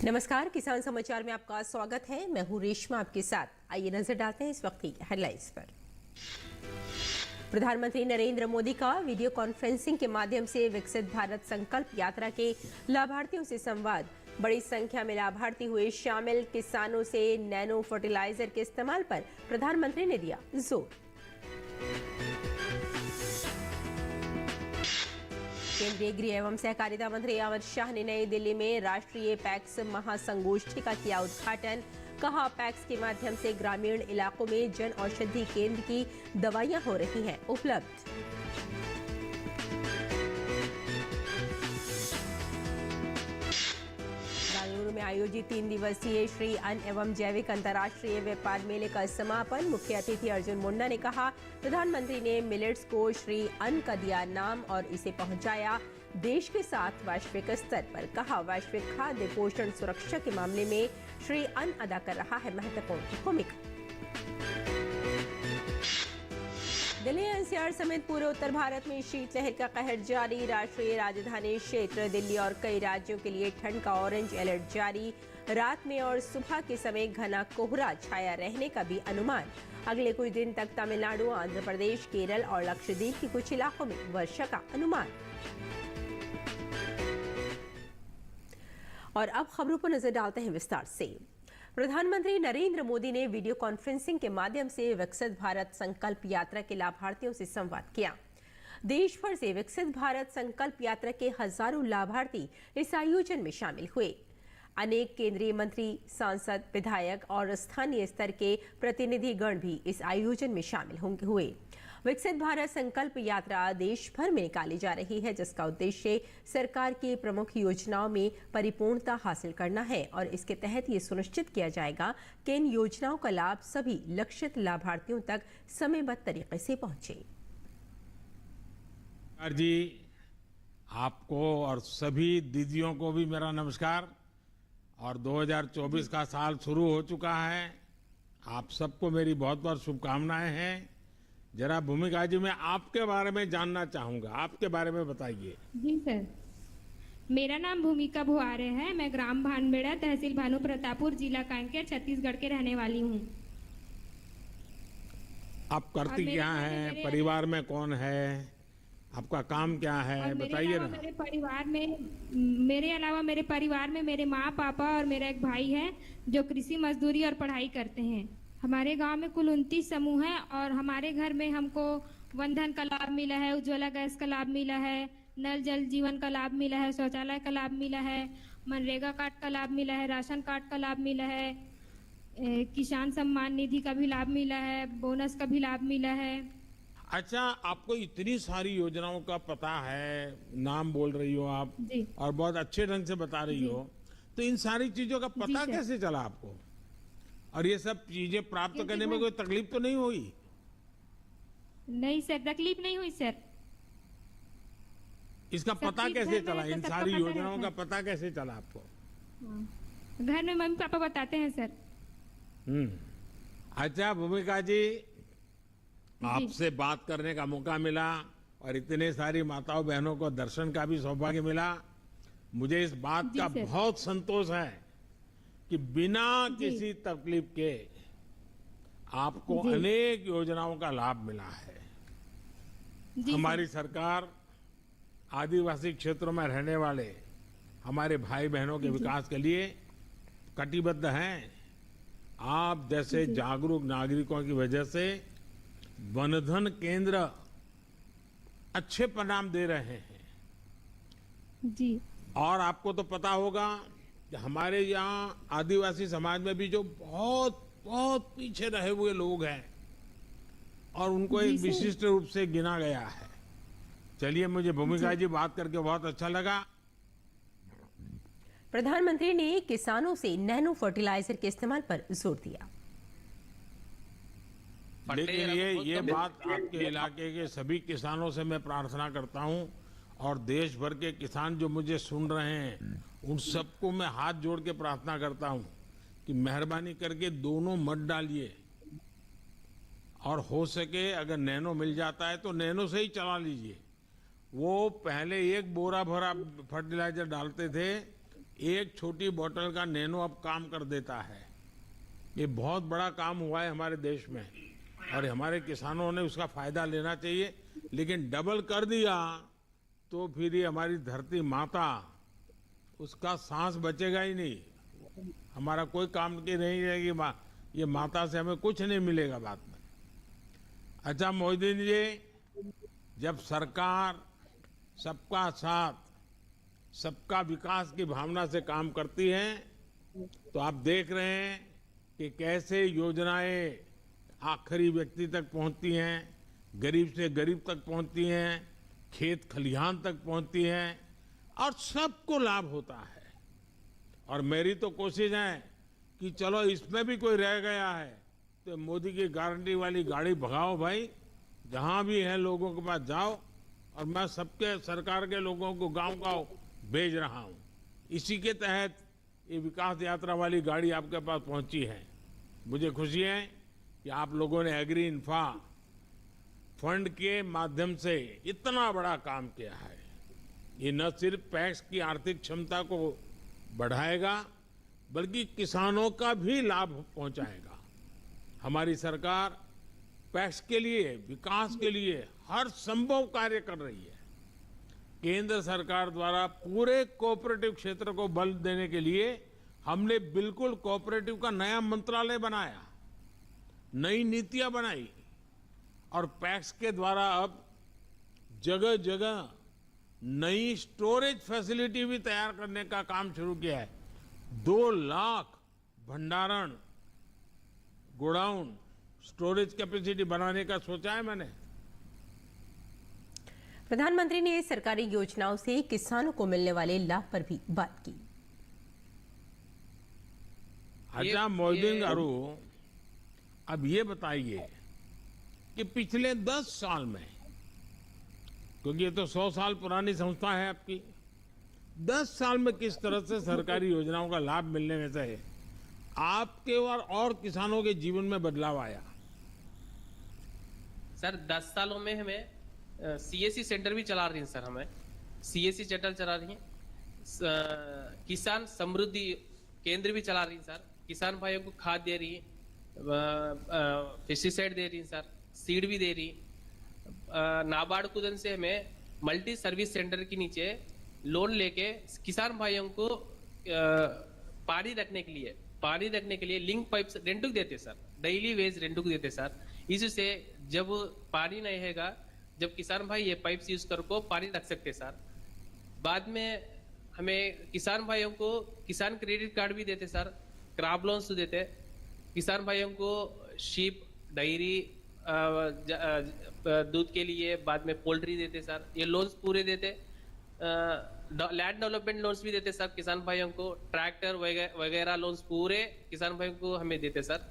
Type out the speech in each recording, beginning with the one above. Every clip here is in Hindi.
नमस्कार, किसान समाचार में आपका स्वागत है। मैं हूं रेशमा आपके साथ। आइए नजर डालते हैं इस वक्त की हेडलाइंस पर। प्रधानमंत्री नरेंद्र मोदी का वीडियो कॉन्फ्रेंसिंग के माध्यम से विकसित भारत संकल्प यात्रा के लाभार्थियों से संवाद। बड़ी संख्या में लाभार्थी हुए शामिल। किसानों से नैनो फर्टिलाइजर के इस्तेमाल पर प्रधानमंत्री ने दिया जोर। केंद्रीय गृह एवं सहकारिता मंत्री अमित शाह ने नई दिल्ली में राष्ट्रीय पैक्स महासंगोष्ठी का किया उद्घाटन। कहा, पैक्स के माध्यम से ग्रामीण इलाकों में जन औषधि केंद्र की दवाइयां हो रही हैं उपलब्ध। बेंगलुरु में आयोजित 3 दिवसीय श्री अन्न एवं जैविक अंतर्राष्ट्रीय व्यापार मेले का समापन। मुख्य अतिथि अर्जुन मुंडा ने कहा, प्रधानमंत्री ने मिलेट्स को श्री अन्न का दिया नाम और इसे पहुंचाया देश के साथ वैश्विक स्तर पर। कहा, वैश्विक खाद्य पोषण सुरक्षा के मामले में श्री अन्न अदा कर रहा है महत्वपूर्ण भूमिका। दिल्ली एनसीआर समेत पूरे उत्तर भारत में शीतलहर का कहर जारी। राष्ट्रीय राजधानी क्षेत्र दिल्ली और कई राज्यों के लिए ठंड का ऑरेंज अलर्ट जारी। रात में और सुबह के समय घना कोहरा छाया रहने का भी अनुमान। अगले कुछ दिन तक तमिलनाडु, आंध्र प्रदेश, केरल और लक्षद्वीप के कुछ इलाकों में वर्षा का अनुमान। और अब खबरों पर नजर डालते हैं विस्तार से। प्रधानमंत्री नरेंद्र मोदी ने वीडियो कॉन्फ्रेंसिंग के माध्यम से विकसित भारत संकल्प यात्रा के लाभार्थियों से संवाद किया। देश भर से विकसित भारत संकल्प यात्रा के हजारों लाभार्थी इस आयोजन में शामिल हुए। अनेक केंद्रीय मंत्री, सांसद, विधायक और स्थानीय स्तर के प्रतिनिधिगण भी इस आयोजन में शामिल हुए। विकसित भारत संकल्प यात्रा देश भर में निकाली जा रही है, जिसका उद्देश्य सरकार की प्रमुख योजनाओं में परिपूर्णता हासिल करना है और इसके तहत ये सुनिश्चित किया जाएगा कि इन योजनाओं का लाभ सभी लक्षित लाभार्थियों तक समयबद्ध तरीके से पहुंचे। जी, आपको और सभी दीदियों को भी मेरा नमस्कार। और 2024 का साल शुरू हो चुका है। आप सबको मेरी बहुत बहुत शुभकामनाएं हैं। जरा भूमिका जी, मैं आपके बारे में जानना चाहूंगा, आपके बारे में बताइए। जी सर, मेरा नाम भूमिका भुआरे है। मैं ग्राम भानबेड़ा, तहसील भानु प्रतापपुर, जिला कांकेर, छत्तीसगढ़ के रहने वाली हूँ। आप करती क्या हैं? परिवार में कौन है? आपका काम क्या है, बताइए ना। मेरे परिवार में, मेरे अलावा मेरे परिवार में मेरे माँ, पापा और मेरा एक भाई है जो कृषि मजदूरी और पढ़ाई करते हैं। हमारे गांव में कुल 29 समूह हैं और हमारे घर में हमको वंधन का लाभ मिला है, उज्ज्वला गैस का लाभ मिला है, नल जल जीवन का लाभ मिला है, शौचालय का लाभ मिला है, मनरेगा कार्ड का लाभ मिला है, राशन कार्ड का लाभ मिला है, किसान सम्मान निधि का भी लाभ मिला है, बोनस का भी लाभ मिला है। अच्छा, आपको इतनी सारी योजनाओं का पता है, नाम बोल रही हो आप जी। और बहुत अच्छे ढंग से बता रही हो, तो इन सारी चीजों का पता कैसे चला आपको? और ये सब चीजें प्राप्त करने में कोई तकलीफ तो नहीं हुई? नहीं सर, तकलीफ नहीं हुई सर। इसका पता कैसे चला? इन सारी योजनाओं का पता कैसे चला आपको? घर में मम्मी पापा बताते हैं सर। अच्छा भूमिका जी, आपसे बात करने का मौका मिला और इतने सारी माताओं बहनों को दर्शन का भी सौभाग्य मिला। मुझे इस बात का बहुत संतोष है कि बिना किसी तकलीफ के आपको अनेक योजनाओं का लाभ मिला है। हमारी सरकार आदिवासी क्षेत्रों में रहने वाले हमारे भाई बहनों के विकास के लिए कटिबद्ध हैं। आप जैसे जागरूक नागरिकों की वजह से वनधन केंद्र अच्छे परिणाम दे रहे हैं। जी। और आपको तो पता होगा कि हमारे यहाँ आदिवासी समाज में भी जो बहुत बहुत पीछे रहे हुए लोग हैं और उनको एक विशिष्ट रूप से गिना गया है। चलिए, मुझे भूमिका जी बात करके बहुत अच्छा लगा। प्रधानमंत्री ने किसानों से नैनो फर्टिलाइजर के इस्तेमाल पर जोर दिया। लेकिन ये बात आपके इलाके के सभी किसानों से मैं प्रार्थना करता हूं और देश भर के किसान जो मुझे सुन रहे हैं उन सबको मैं हाथ जोड़ के प्रार्थना करता हूं कि मेहरबानी करके दोनों मत डालिए और हो सके अगर नैनो मिल जाता है तो नैनो से ही चला लीजिए। वो पहले एक बोरा भरा फर्टिलाइजर डालते थे, एक छोटी बोतल का नैनो अब काम कर देता है। ये बहुत बड़ा काम हुआ है हमारे देश में और हमारे किसानों ने उसका फायदा लेना चाहिए, लेकिन डबल कर दिया तो फिर ये हमारी धरती माता, उसका सांस बचेगा ही नहीं, हमारा कोई काम की नहीं रहेगी। ये माता से हमें कुछ नहीं मिलेगा बाद में। अच्छा मोदी जी, जब सरकार सबका साथ सबका विकास की भावना से काम करती है तो आप देख रहे हैं कि कैसे योजनाएं आखिरी व्यक्ति तक पहुंचती हैं, गरीब से गरीब तक पहुंचती हैं, खेत खलिहान तक पहुंचती हैं और सबको लाभ होता है। और मेरी तो कोशिश है कि चलो इसमें भी कोई रह गया है तो मोदी की गारंटी वाली गाड़ी भगाओ भाई, जहां भी है लोगों के पास जाओ। और मैं सबके सरकार के लोगों को गांव-गांव भेज रहा हूं। इसी के तहत ये विकास यात्रा वाली गाड़ी आपके पास पहुंची है। मुझे खुशी है कि आप लोगों ने एग्री इन्फ्रा फंड के माध्यम से इतना बड़ा काम किया है। ये न सिर्फ पैक्स की आर्थिक क्षमता को बढ़ाएगा बल्कि किसानों का भी लाभ पहुंचाएगा। हमारी सरकार पैक्स के लिए, विकास के लिए हर संभव कार्य कर रही है। केंद्र सरकार द्वारा पूरे कोऑपरेटिव क्षेत्र को बल देने के लिए हमने बिल्कुल कोऑपरेटिव का नया मंत्रालय बनाया, नई नीतियां बनाई और पैक्स के द्वारा अब जगह जगह नई स्टोरेज फैसिलिटी भी तैयार करने का काम शुरू किया है। 2 लाख भंडारण गोडाउन स्टोरेज कैपेसिटी बनाने का सोचा है मैंने। प्रधानमंत्री ने सरकारी योजनाओं से किसानों को मिलने वाले लाभ पर भी बात की। अच्छा मोदी गारू, अब ये बताइए कि पिछले 10 साल में, क्योंकि ये तो 100 साल पुरानी संस्था है आपकी, 10 साल में किस तरह से सरकारी योजनाओं का लाभ मिलने में से आपके और किसानों के जीवन में बदलाव आया? सर 10 सालों में हमें सीएससी सेंटर भी चला रही हैं सर, हमें सीएससी सेंटर चला रही हैं, किसान समृद्धि केंद्र भी चला रही हैं सर, किसान भाइयों को खाद दे रही है, पेस्टिसाइड दे रही हैं सर, सीड भी दे रही है। नाबार्ड कुदन से हमें मल्टी सर्विस सेंटर के नीचे लोन लेके किसान भाइयों को पानी रखने के लिए लिंक पाइप रेंटुक देते सर, डेली वेज रेंटुक देते सर। इससे जब पानी नहीं रहेगा, जब किसान भाई ये पाइप यूज कर को पानी रख सकते सर। बाद में हमें किसान भाइयों को किसान क्रेडिट कार्ड भी देते सर, क्रॉप लोन्स देते, किसान भाइयों को शीप, डेयरी, दूध के लिए, बाद में पोल्ट्री देते सर, ये लोन्स पूरे देते। लैंड डेवलपमेंट लोन्स भी देते सर किसान भाइयों को, ट्रैक्टर वगैरह लोन्स पूरे किसान भाइयों को हमें देते सर।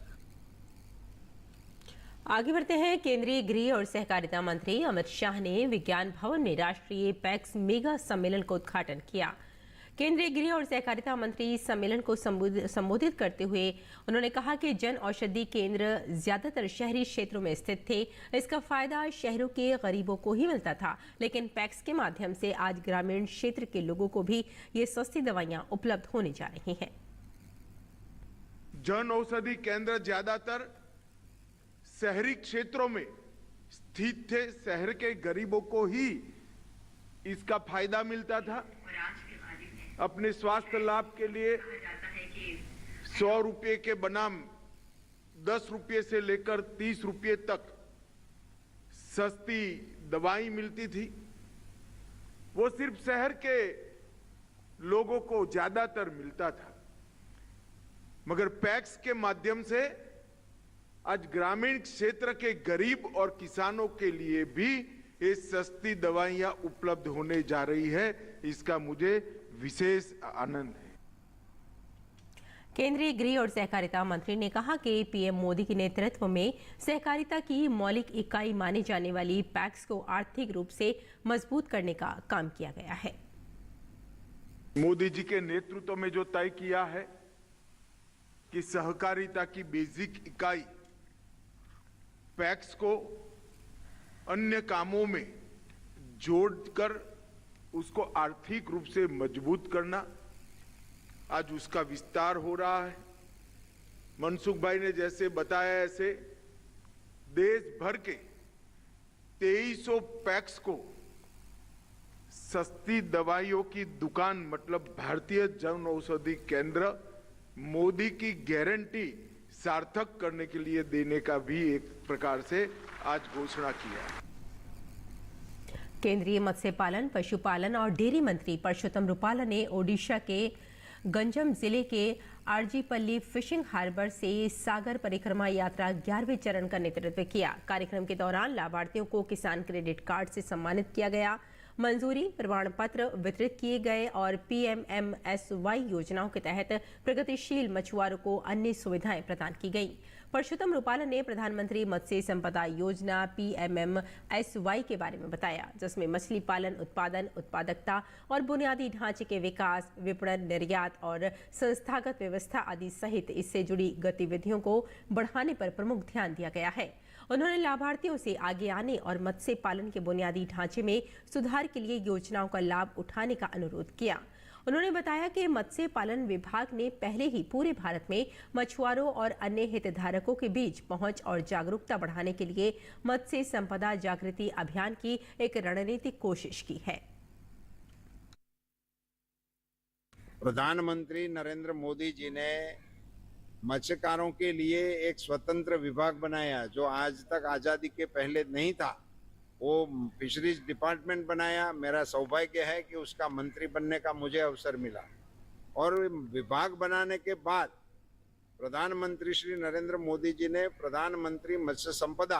आगे बढ़ते हैं। केंद्रीय गृह और सहकारिता मंत्री अमित शाह ने विज्ञान भवन में राष्ट्रीय पैक्स मेगा सम्मेलन का उद्घाटन किया। केंद्रीय गृह और सहकारिता मंत्री सम्मेलन को संबोधित करते हुए उन्होंने कहा कि जन औषधि केंद्र ज्यादातर शहरी क्षेत्रों में स्थित थे। इसका फायदा शहरों के गरीबों को ही मिलता था, लेकिन पैक्स के माध्यम से आज ग्रामीण क्षेत्र के लोगों को भी ये सस्ती दवाइयां उपलब्ध होने जा रही हैं। जन औषधि केंद्र ज्यादातर शहरी क्षेत्रों में स्थित थे, शहर के गरीबों को ही इसका फायदा मिलता था। अपने स्वास्थ्य लाभ के लिए 100 रुपये के बनाम 10 रुपये से लेकर 30 रुपये तक सस्ती दवाई मिलती थी। वो सिर्फ शहर के लोगों को ज्यादातर मिलता था, मगर पैक्स के माध्यम से आज ग्रामीण क्षेत्र के गरीब और किसानों के लिए भी ये सस्ती दवाइयां उपलब्ध होने जा रही है। इसका मुझे विशेष आनंद है। केंद्रीय गृह और सहकारिता मंत्री ने कहा कि पीएम मोदी के नेतृत्व में सहकारिता की मौलिक इकाई माने जाने वाली पैक्स को आर्थिक रूप से मजबूत करने का काम किया गया है। मोदी जी के नेतृत्व में जो तय किया है कि सहकारिता की बेसिक इकाई पैक्स को अन्य कामों में जोड़कर उसको आर्थिक रूप से मजबूत करना, आज उसका विस्तार हो रहा है। मनसुख भाई ने जैसे बताया ऐसे देश भर के 2300 पैक्स को सस्ती दवाइयों की दुकान मतलब भारतीय जन औषधि केंद्र मोदी की गारंटी सार्थक करने के लिए देने का भी एक प्रकार से आज घोषणा किया है। केंद्रीय मत्स्य पालन, पशुपालन और डेयरी मंत्री परषोत्तम रुपाला ने ओडिशा के गंजम जिले के आरजीपल्ली फिशिंग हार्बर से सागर परिक्रमा यात्रा 11वें चरण का नेतृत्व किया। कार्यक्रम के दौरान लाभार्थियों को किसान क्रेडिट कार्ड से सम्मानित किया गया, मंजूरी प्रमाण पत्र वितरित किए गए और पीएमएमएसवाई योजनाओं के तहत प्रगतिशील मछुआरों को अन्य सुविधाएं प्रदान की गईं। परषोत्तम रुपाला ने प्रधानमंत्री मत्स्य संपदा योजना पीएमएमएसवाई के बारे में बताया, जिसमें मछली पालन उत्पादन, उत्पादकता और बुनियादी ढांचे के विकास, विपणन, निर्यात और संस्थागत व्यवस्था आदि सहित इससे जुड़ी गतिविधियों को बढ़ाने पर प्रमुख ध्यान दिया गया है। उन्होंने लाभार्थियों से आगे आने और मत्स्य पालन के बुनियादी ढांचे में सुधार के लिए योजनाओं का लाभ उठाने का अनुरोध किया। उन्होंने बताया कि मत्स्य पालन विभाग ने पहले ही पूरे भारत में मछुआरों और अन्य हितधारकों के बीच पहुंच और जागरूकता बढ़ाने के लिए मत्स्य संपदा जागृति अभियान की एक रणनीतिक कोशिश की है। प्रधानमंत्री नरेंद्र मोदी जी ने मत्स्यकारों के लिए एक स्वतंत्र विभाग बनाया जो आज तक आजादी के पहले नहीं था। वो फिशरीज डिपार्टमेंट बनाया। मेरा सौभाग्य है कि उसका मंत्री बनने का मुझे अवसर मिला और विभाग बनाने के बाद प्रधानमंत्री श्री नरेंद्र मोदी जी ने प्रधानमंत्री मत्स्य संपदा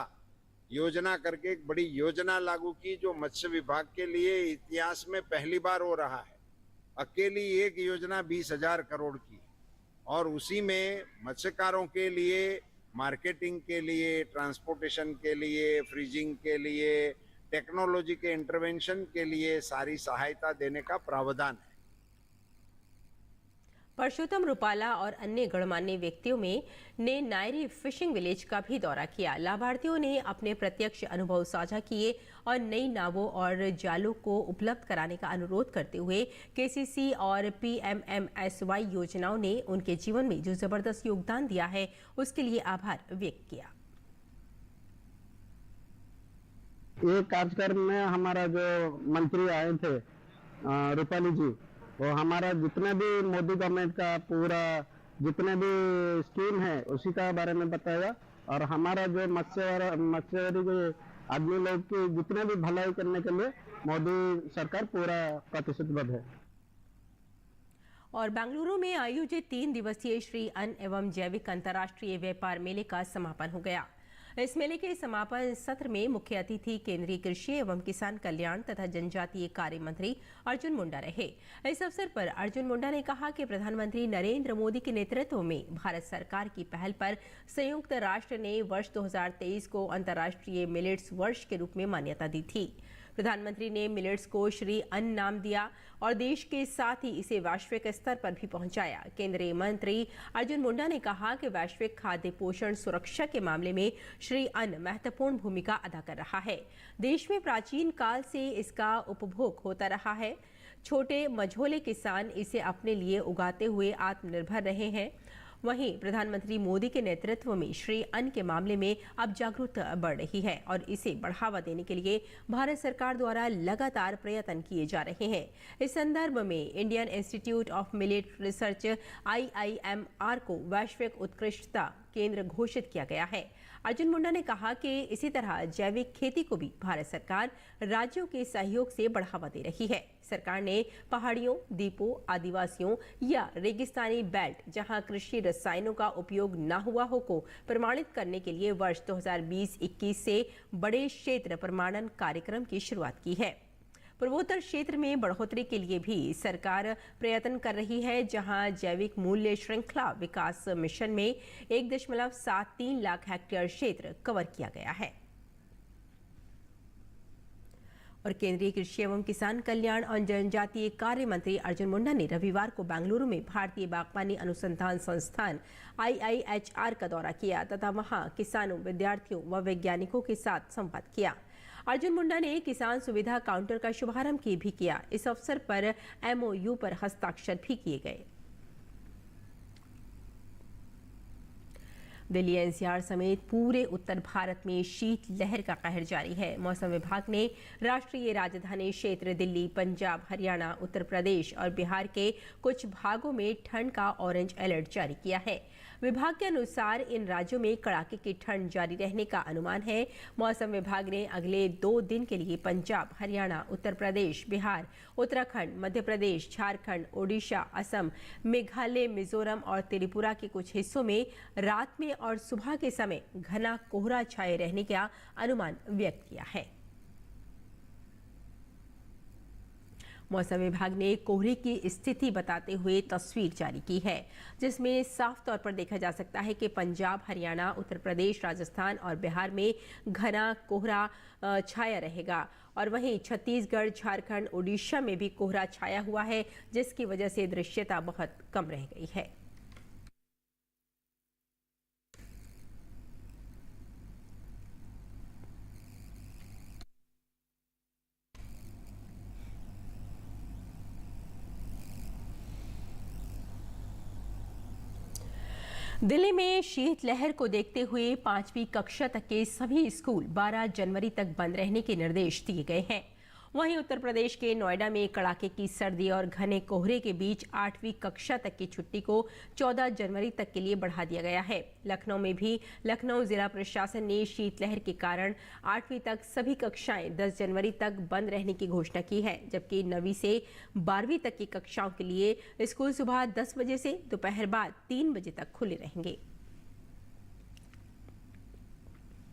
योजना करके एक बड़ी योजना लागू की जो मत्स्य विभाग के लिए इतिहास में पहली बार हो रहा है। अकेली एक योजना 20,000 करोड़ की और उसी में मत्स्यकारों के लिए मार्केटिंग के लिए, ट्रांसपोर्टेशन के लिए, फ्रीजिंग के लिए, टेक्नोलॉजी के इंटरवेंशन के लिए सारी सहायता देने का प्रावधान है। परषोत्तम रुपाला और अन्य गणमान्य व्यक्तियों ने नायरी फिशिंग विलेज का भी दौरा किया। लाभार्थियों ने अपने प्रत्यक्ष अनुभव साझा किए और नई नावों और जालों को उपलब्ध कराने का अनुरोध करते हुए केसीसी और पीएमएमएसवाई योजनाओं ने उनके जीवन में जो जबरदस्त योगदान दिया है उसके लिए आभार व्यक्त किया। ये कार्यक्रम में हमारा जो मंत्री आए थे रूपाली जी, वो हमारा जितना भी मोदी गवर्नमेंट का पूरा जितने भी स्कीम है उसी का बारे में बताया और हमारा जो मत्स्यवादी के आदमी लोग की जितने भी भलाई करने के लिए मोदी सरकार पूरा प्रतिशतबद्ध है। और बेंगलुरु में आयोजित 3 दिवसीय श्री अन्न एवं जैविक अंतर्राष्ट्रीय व्यापार मेले का समापन हो गया। इस मेले के समापन सत्र में मुख्य अतिथि केंद्रीय कृषि एवं किसान कल्याण तथा जनजातीय कार्य मंत्री अर्जुन मुंडा रहे। इस अवसर पर अर्जुन मुंडा ने कहा कि प्रधानमंत्री नरेंद्र मोदी के नेतृत्व में भारत सरकार की पहल पर संयुक्त राष्ट्र ने वर्ष 2023 को अंतर्राष्ट्रीय मिलेट्स वर्ष के रूप में मान्यता दी थी। प्रधानमंत्री ने मिलेट्स को श्री अन्न नाम दिया और देश के साथ ही इसे वैश्विक स्तर पर भी पहुंचाया। केंद्रीय मंत्री अर्जुन मुंडा ने कहा कि वैश्विक खाद्य पोषण सुरक्षा के मामले में श्री अन्न महत्वपूर्ण भूमिका अदा कर रहा है। देश में प्राचीन काल से इसका उपभोग होता रहा है। छोटे मझोले किसान इसे अपने लिए उगाते हुए आत्मनिर्भर रहे हैं। वहीं प्रधानमंत्री मोदी के नेतृत्व में श्री अन्न के मामले में अब जागरूकता बढ़ रही है और इसे बढ़ावा देने के लिए भारत सरकार द्वारा लगातार प्रयत्न किए जा रहे हैं। इस संदर्भ में Indian institute of millet research IIMR को वैश्विक उत्कृष्टता केंद्र घोषित किया गया है। अर्जुन मुंडा ने कहा कि इसी तरह जैविक खेती को भी भारत सरकार राज्यों के सहयोग से बढ़ावा दे रही है। सरकार ने पहाड़ियों, द्वीपों, आदिवासियों या रेगिस्तानी बेल्ट जहां कृषि रसायनों का उपयोग न हुआ हो को प्रमाणित करने के लिए वर्ष 2020-21 से बड़े क्षेत्र प्रमाणन कार्यक्रम की शुरुआत की है। पूर्वोत्तर क्षेत्र में बढ़ोतरी के लिए भी सरकार प्रयत्न कर रही है, जहां जैविक मूल्य श्रृंखला विकास मिशन में 1.73 लाख हेक्टेयर क्षेत्र कवर किया गया है। और केंद्रीय कृषि एवं किसान कल्याण और जनजातीय कार्य मंत्री अर्जुन मुंडा ने रविवार को बेंगलुरु में भारतीय बागवानी अनुसंधान संस्थान IIHR का दौरा किया तथा वहां किसानों, विद्यार्थियों व वैज्ञानिकों के साथ संवाद किया। अर्जुन मुंडा ने किसान सुविधा काउंटर का शुभारंभ भी किया। इस अवसर पर MOU पर हस्ताक्षर भी किए गए। दिल्ली एनसीआर समेत पूरे उत्तर भारत में शीत लहर का कहर जारी है। मौसम विभाग ने राष्ट्रीय राजधानी क्षेत्र दिल्ली, पंजाब, हरियाणा, उत्तर प्रदेश और बिहार के कुछ भागों में ठंड का ऑरेंज अलर्ट जारी किया है। विभाग के अनुसार इन राज्यों में कड़ाके की ठंड जारी रहने का अनुमान है। मौसम विभाग ने अगले 2 दिन के लिए पंजाब, हरियाणा, उत्तर प्रदेश, बिहार, उत्तराखंड, मध्य प्रदेश, झारखंड, ओडिशा, असम, मेघालय, मिजोरम और त्रिपुरा के कुछ हिस्सों में रात में और सुबह के समय घना कोहरा छाए रहने का अनुमान व्यक्त किया है। मौसम विभाग ने कोहरे की स्थिति बताते हुए तस्वीर जारी की है, जिसमें साफ तौर पर देखा जा सकता है कि पंजाब, हरियाणा, उत्तर प्रदेश, राजस्थान और बिहार में घना कोहरा छाया रहेगा और वहीं छत्तीसगढ़, झारखंड, ओडिशा में भी कोहरा छाया हुआ है, जिसकी वजह से दृश्यता बहुत कम रह गई है। दिल्ली में शीतलहर को देखते हुए 5वीं कक्षा तक के सभी स्कूल 12 जनवरी तक बंद रहने के निर्देश दिए गए हैं। वहीं उत्तर प्रदेश के नोएडा में कड़ाके की सर्दी और घने कोहरे के बीच 8वीं कक्षा तक की छुट्टी को 14 जनवरी तक के लिए बढ़ा दिया गया है। लखनऊ में भी लखनऊ जिला प्रशासन ने शीतलहर के कारण 8वीं तक सभी कक्षाएं 10 जनवरी तक बंद रहने की घोषणा की है, जबकि 9वीं से 12वीं तक की कक्षाओं के लिए स्कूल सुबह 10 बजे से दोपहर बाद 3 बजे तक खुले रहेंगे।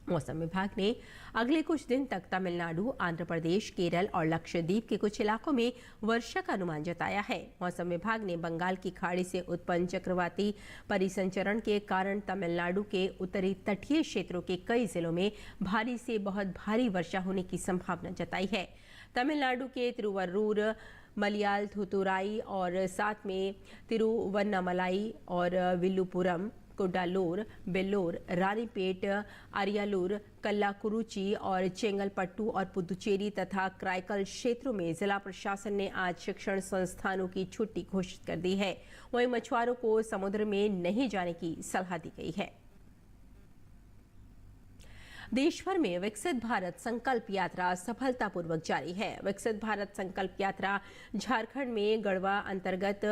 मौसम विभाग ने अगले कुछ दिन तक तमिलनाडु, आंध्र प्रदेश, केरल और लक्षद्वीप के कुछ इलाकों में वर्षा का अनुमान जताया है। मौसम विभाग ने बंगाल की खाड़ी से उत्पन्न चक्रवाती परिसंचरण के कारण तमिलनाडु के उत्तरी तटीय क्षेत्रों के कई जिलों में भारी से बहुत भारी वर्षा होने की संभावना जताई है। तमिलनाडु के तिरुवरूर, मलयाल, थूथुराई और साथ में तिरुवन्नामलाई और विल्लुपुरम, कुडालोर, बेल्लोर, रानीपेट, अरियालूर, कल्लाकुरुची और चेंगलपट्टू और पुदुचेरी तथा क्राइकल क्षेत्रों में जिला प्रशासन ने आज शिक्षण संस्थानों की छुट्टी घोषित कर दी है। वहीं मछुआरों को समुद्र में नहीं जाने की सलाह दी गई है। देश भर में विकसित भारत संकल्प यात्रा सफलतापूर्वक जारी है। विकसित भारत संकल्प यात्रा झारखंड में गढ़वा अंतर्गत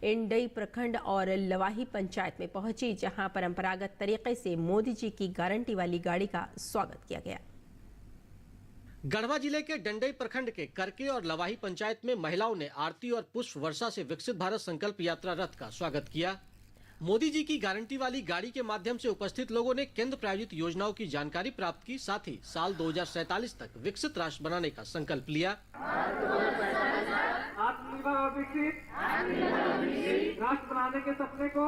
इंडई प्रखंड और लवाही पंचायत में पहुंची, जहां परंपरागत तरीके से मोदी जी की गारंटी वाली गाड़ी का स्वागत किया गया। गढ़वा जिले के डंडई प्रखंड के करके और लवाही पंचायत में महिलाओं ने आरती और पुष्प वर्षा से विकसित भारत संकल्प यात्रा रथ का स्वागत किया। मोदी जी की गारंटी वाली गाड़ी के माध्यम से उपस्थित लोगों ने केंद्र प्रायोजित योजनाओं की जानकारी प्राप्त की, साथ ही साल 2047 तक विकसित राष्ट्र बनाने का संकल्प लिया। आत्मनिर्भर और विकसित राष्ट्र बनाने के सपने को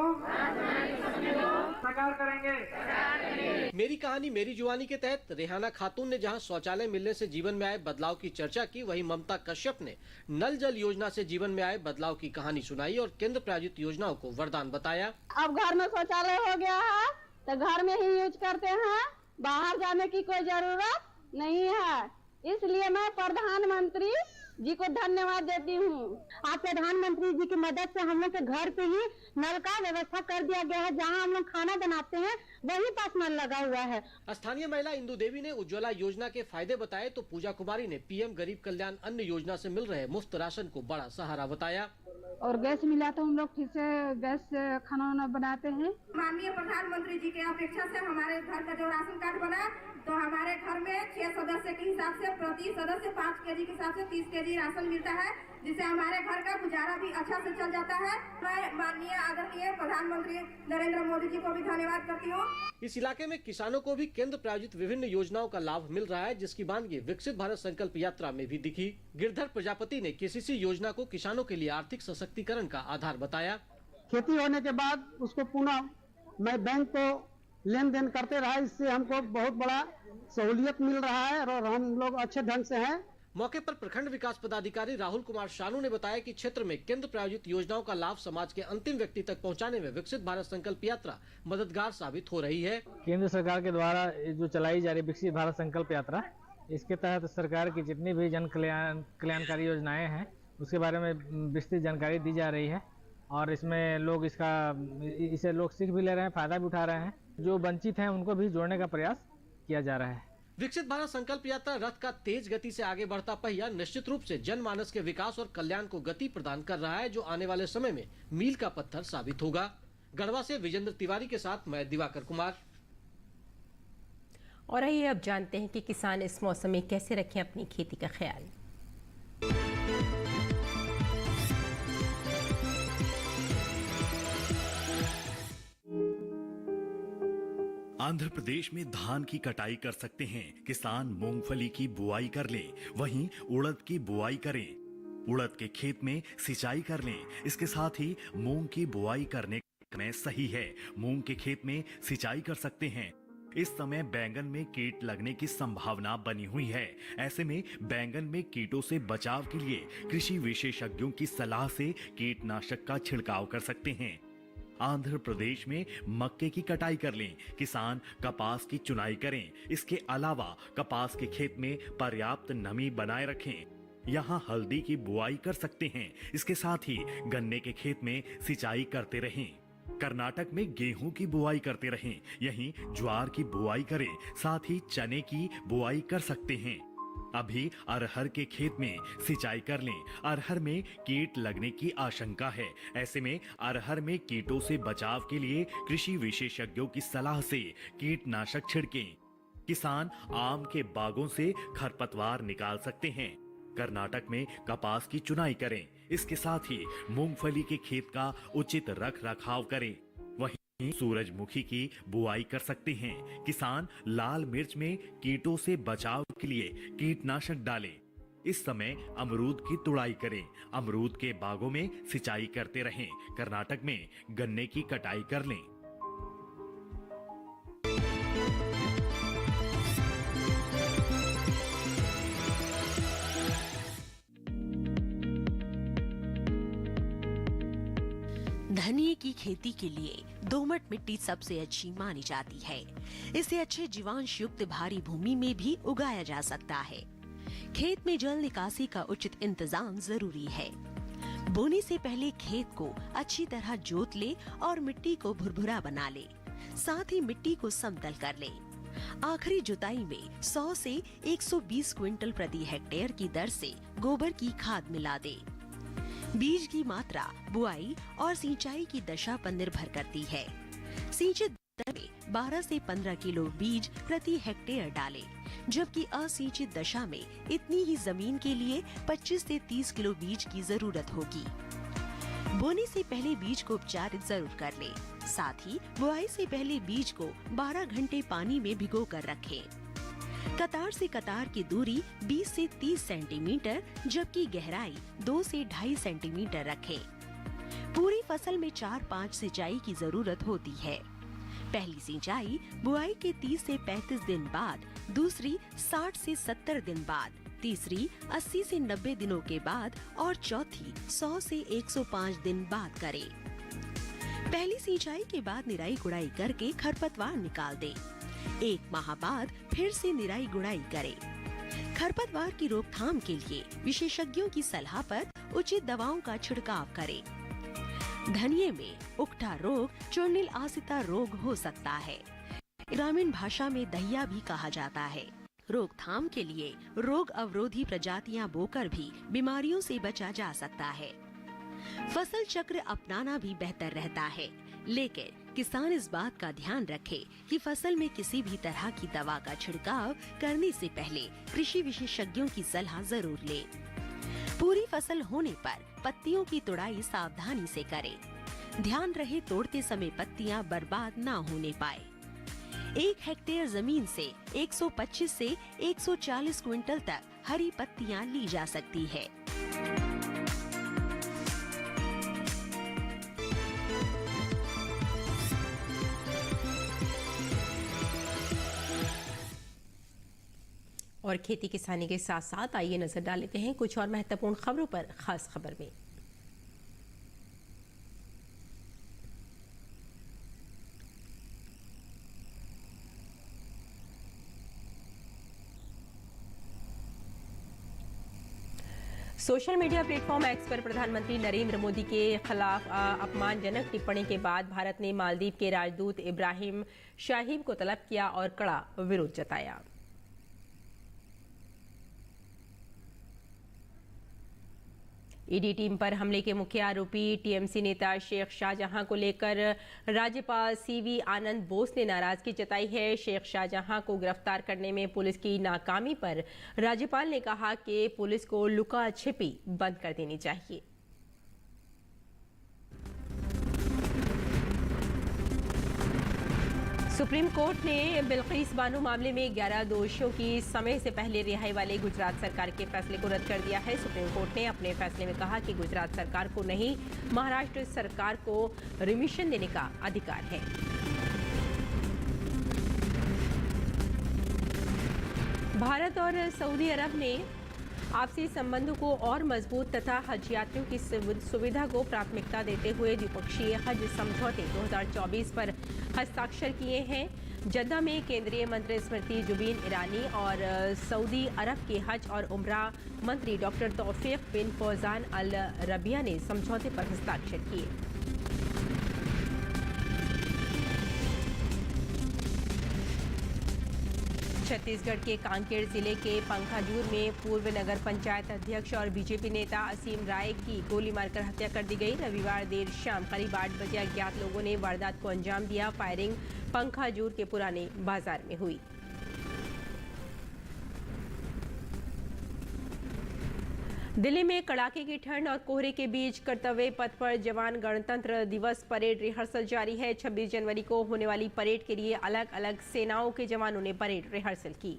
साकार करेंगे। मेरी कहानी मेरी जुबानी के तहत रेहाना खातून ने जहां शौचालय मिलने से जीवन में आए बदलाव की चर्चा की, वहीं ममता कश्यप ने नल जल योजना से जीवन में आए बदलाव की कहानी सुनाई और केंद्र प्रायोजित योजनाओं को वरदान बताया। अब घर में शौचालय हो गया है तो घर में ही यूज करते हैं, बाहर जाने की कोई जरूरत नहीं है। इसलिए मैं प्रधानमंत्री जी को धन्यवाद देती हूँ। आप प्रधानमंत्री जी की मदद से हम लोग के घर पे ही नल का व्यवस्था कर दिया गया है। जहाँ हम लोग खाना बनाते हैं वहीं पास नल लगा हुआ है। स्थानीय महिला इंदु देवी ने उज्ज्वला योजना के फायदे बताए तो पूजा कुमारी ने पीएम गरीब कल्याण अन्न योजना से मिल रहे मुफ्त राशन को बड़ा सहारा बताया। और गैस मिला तो हम लोग फिर से गैस से खाना वाना बनाते हैं। माननीय प्रधानमंत्री जी के अपेक्षा से हमारे घर का जो राशन कार्ड बना तो हमारे घर में 6 सदस्य के हिसाब से प्रति सदस्य 5 केजी के हिसाब से 30 केजी राशन मिलता है, जिससे हमारे घर का गुजारा भी अच्छा से चल जाता है। मैं माननीय आदरणीय प्रधानमंत्री नरेंद्र मोदी जी को भी धन्यवाद करती हूँ। इस इलाके में किसानों को भी केंद्र प्रायोजित विभिन्न योजनाओं का लाभ मिल रहा है, जिसकी बानगी विकसित भारत संकल्प यात्रा में भी दिखी। गिरधर प्रजापति ने केसीसी योजना को किसानों के लिए आर्थिक सशक्तिकरण का आधार बताया। खेती होने के बाद उसको पुनः मैं बैंक को लेन देन करते रहा, इससे हमको बहुत बड़ा सहूलियत मिल रहा है और हम लोग अच्छे ढंग से हैं। मौके पर प्रखंड विकास पदाधिकारी राहुल कुमार शानू ने बताया कि क्षेत्र में केंद्र प्रायोजित योजनाओं का लाभ समाज के अंतिम व्यक्ति तक पहुंचाने में विकसित भारत संकल्प यात्रा मददगार साबित हो रही है। केंद्र सरकार के द्वारा जो चलाई जा रही विकसित भारत संकल्प यात्रा, इसके तहत सरकार की जितनी भी जन कल्याणकारी योजनाएं हैं उसके बारे में विस्तृत जानकारी दी जा रही है और इसमें लोग इसे लोग सीख भी ले रहे हैं, फायदा भी उठा रहे हैं। जो वंचित हैं उनको भी जोड़ने का प्रयास किया जा रहा है। विकसित भारत संकल्प यात्रा रथ का तेज गति से आगे बढ़ता पहिया निश्चित रूप से जनमानस के विकास और कल्याण को गति प्रदान कर रहा है, जो आने वाले समय में मील का पत्थर साबित होगा। गढ़वा से विजेंद्र तिवारी के साथ मैं दिवाकर कुमार। और आइए अब जानते हैं कि किसान इस मौसम में कैसे रखें अपनी खेती का ख्याल। आंध्र प्रदेश में धान की कटाई कर सकते हैं किसान, मूंगफली की बुआई कर लें, वहीं उड़द की बुआई करें। उड़द के खेत में सिंचाई कर लें। इसके साथ ही मूंग की बुआई करने का समय सही है। मूंग के खेत में सिंचाई कर सकते हैं। इस समय बैंगन में कीट लगने की संभावना बनी हुई है। ऐसे में बैंगन में कीटों से बचाव के लिए कृषि विशेषज्ञों की सलाह से कीटनाशक का छिड़काव कर सकते हैं। आंध्र प्रदेश में मक्के की कटाई कर लें। किसान कपास की चुनाई करें। इसके अलावा कपास के खेत में पर्याप्त नमी बनाए रखें। यहाँ हल्दी की बुआई कर सकते हैं। इसके साथ ही गन्ने के खेत में सिंचाई करते रहें। कर्नाटक में गेहूं की बुआई करते रहें। यहीं ज्वार की बुआई करें। साथ ही चने की बुआई कर सकते हैं। अभी अरहर के खेत में सिंचाई कर लें। अरहर में कीट लगने की आशंका है। ऐसे में अरहर में कीटों से बचाव के लिए कृषि विशेषज्ञों की सलाह से कीटनाशक छिड़कें। किसान आम के बागों से खरपतवार निकाल सकते हैं। कर्नाटक में कपास की चुनाई करें। इसके साथ ही मूंगफली के खेत का उचित रख रखाव करें। वहीं सूरजमुखी की बुआई कर सकते हैं। किसान लाल मिर्च में कीटों से बचाव के लिए कीटनाशक डालें। इस समय अमरूद की तुड़ाई करें। अमरूद के बागों में सिंचाई करते रहें। कर्नाटक में गन्ने की कटाई कर लें। धनिये की खेती के लिए दोमट मिट्टी सबसे अच्छी मानी जाती है। इसे अच्छे जीवांश युक्त भारी भूमि में भी उगाया जा सकता है। खेत में जल निकासी का उचित इंतजाम जरूरी है। बोने से पहले खेत को अच्छी तरह जोत ले और मिट्टी को भुरभुरा बना ले। साथ ही मिट्टी को समतल कर ले। आखिरी जुताई में 100 से 120 क्विंटल प्रति हेक्टेयर की दर से गोबर की खाद मिला दे। बीज की मात्रा बुआई और सिंचाई की दशा पर निर्भर करती है। सिंचित दर में 12 से 15 किलो बीज प्रति हेक्टेयर डालें, जबकि असिंचित दशा में इतनी ही जमीन के लिए 25 से 30 किलो बीज की जरूरत होगी। बोने से पहले बीज को उपचारित जरूर कर लें। साथ ही बुआई से पहले बीज को 12 घंटे पानी में भिगो कर रखें। कतार से कतार की दूरी 20 से 30 सेंटीमीटर, जबकि गहराई 2 से 2.5 सेंटीमीटर रखें। पूरी फसल में 4-5 सिंचाई की जरूरत होती है। पहली सिंचाई बुआई के 30 से 35 दिन बाद, दूसरी 60 से 70 दिन बाद, तीसरी 80 से 90 दिनों के बाद और चौथी 100 से 105 दिन बाद करें। पहली सिंचाई के बाद निराई गुड़ाई करके खरपतवार निकाल दें। 1 माह बाद फिर से निराई गुड़ाई करें। खरपतवार की रोकथाम के लिए विशेषज्ञों की सलाह पर उचित दवाओं का छिड़काव करें। धनिये में उकठा रोग चूर्णिल आसिता रोग हो सकता है। ग्रामीण भाषा में दहिया भी कहा जाता है। रोकथाम के लिए रोग अवरोधी प्रजातियां बोकर भी बीमारियों से बचा जा सकता है। फसल चक्र अपनाना भी बेहतर रहता है, लेकिन किसान इस बात का ध्यान रखे कि फसल में किसी भी तरह की दवा का छिड़काव करने से पहले कृषि विशेषज्ञों की सलाह जरूर ले। पूरी फसल होने पर पत्तियों की तुड़ाई सावधानी से करें। ध्यान रहे तोड़ते समय पत्तियां बर्बाद न होने पाए। 1 हेक्टेयर जमीन से 125 से 140 क्विंटल तक हरी पत्तियां ली जा सकती है। और खेती किसानी के साथ साथ आइए नजर डाल लेते हैं कुछ और महत्वपूर्ण खबरों पर। खास खबर में सोशल मीडिया प्लेटफॉर्म एक्स पर प्रधानमंत्री नरेंद्र मोदी के खिलाफ अपमानजनक टिप्पणी के बाद भारत ने मालदीव के राजदूत इब्राहिम शाहिब को तलब किया और कड़ा विरोध जताया। ईडी टीम पर हमले के मुख्य आरोपी टीएमसी नेता शेख शाहजहां को लेकर राज्यपाल सीवी आनंद बोस ने नाराजगी जताई है। शेख शाहजहां को गिरफ्तार करने में पुलिस की नाकामी पर राज्यपाल ने कहा कि पुलिस को लुका छिपी बंद कर देनी चाहिए। सुप्रीम कोर्ट ने बिल्किस बानो मामले में 11 दोषियों की समय से पहले रिहाई वाले गुजरात सरकार के फैसले को रद्द कर दिया है। सुप्रीम कोर्ट ने अपने फैसले में कहा कि गुजरात सरकार को नहीं, महाराष्ट्र सरकार को रिमिशन देने का अधिकार है। भारत और सऊदी अरब ने आपसी संबंधों को और मजबूत तथा हज यात्रियों की सुविधा को प्राथमिकता देते हुए द्विपक्षीय हज समझौते 2024 पर हस्ताक्षर किए हैं। जद्दा में केंद्रीय मंत्री स्मृति जुबीन ईरानी और सऊदी अरब के हज और उमरा मंत्री डॉक्टर तौफीक बिन फौजान अल रबिया ने समझौते पर हस्ताक्षर किए। छत्तीसगढ़ के कांकेर जिले के पंखाजूर में पूर्व नगर पंचायत अध्यक्ष और बीजेपी नेता असीम राय की गोली मारकर हत्या कर दी गई। रविवार देर शाम करीब 8 बजे अज्ञात लोगों ने वारदात को अंजाम दिया। फायरिंग पंखाजूर के पुराने बाजार में हुई। दिल्ली में कड़ाके की ठंड और कोहरे के बीच कर्तव्य पथ पर जवान गणतंत्र दिवस परेड रिहर्सल जारी है। 26 जनवरी को होने वाली परेड के लिए अलग अलग सेनाओं के जवानों ने परेड रिहर्सल की।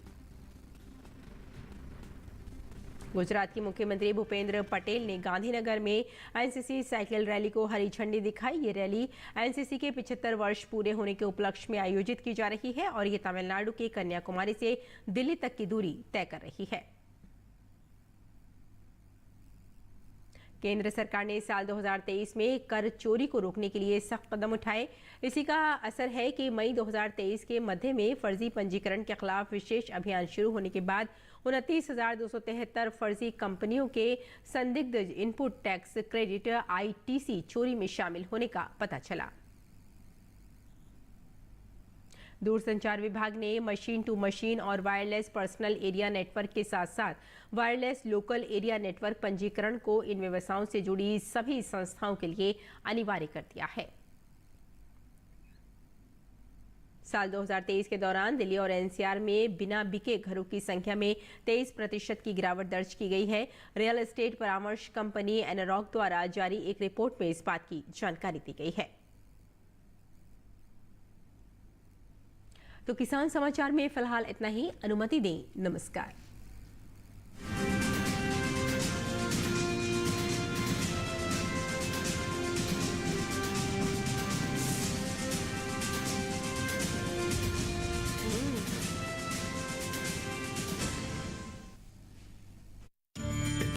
गुजरात के मुख्यमंत्री भूपेंद्र पटेल ने गांधीनगर में एनसीसी साइकिल रैली को हरी झंडी दिखाई। ये रैली एनसीसी के 75 वर्ष पूरे होने के उपलक्ष्य में आयोजित की जा रही है और ये तमिलनाडु के कन्याकुमारी से दिल्ली तक की दूरी तय कर रही है। केंद्र सरकार ने साल 2023 में कर चोरी को रोकने के लिए सख्त कदम उठाए। इसी का असर है कि मई 2023 के मध्य में फर्जी पंजीकरण के खिलाफ विशेष अभियान शुरू होने के बाद 29,273 फर्जी कंपनियों के संदिग्ध इनपुट टैक्स क्रेडिट आईटीसी चोरी में शामिल होने का पता चला। दूरसंचार विभाग ने मशीन टू मशीन और वायरलेस पर्सनल एरिया नेटवर्क के साथ साथ वायरलेस लोकल एरिया नेटवर्क पंजीकरण को इन व्यवसायों से जुड़ी सभी संस्थाओं के लिए अनिवार्य कर दिया है। साल 2023 के दौरान दिल्ली और एनसीआर में बिना बिके घरों की संख्या में 23% की गिरावट दर्ज की गई है। रियल एस्टेट परामर्श कंपनी एनारॉक द्वारा जारी एक रिपोर्ट में इस बात की जानकारी दी गई है। तो किसान समाचार में फिलहाल इतना ही। अनुमति दें। नमस्कार।